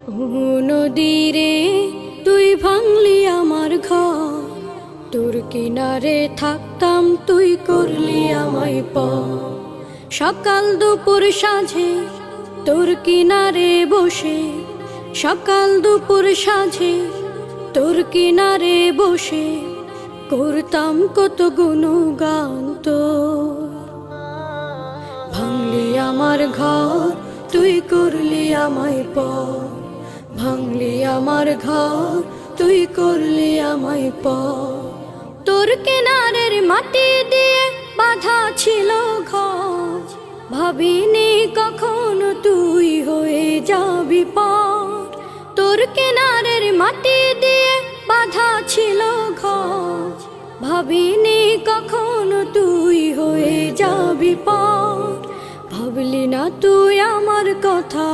নদীরে তুই ভাঙলি আমার ঘর, তোর কিনারে থাকতাম তুই করলি আমায় পর। সকাল দুপুর সাঁঝে তোর কিনারে বসে, সকাল দুপুর সাঁঝে তোর কিনারে বসে করতাম কত গুণগান তোর। ভাঙলি আমার ঘর তুই করলি আমায় পর, ভাঙলি আমার ঘর তুই করলি আমায় পর। তোর কিনারের মাটি দিয়ে বাঁধা ছিল ঘর, ভাবিনি কখনো তুই হয়ে যাবি পার। তোর কিনারের মাটি দিয়ে বাঁধা ছিল ঘর, ভাবিনি কখনো তুই হয়ে যাবি পার। ভাবলি না তুই আমার কথা।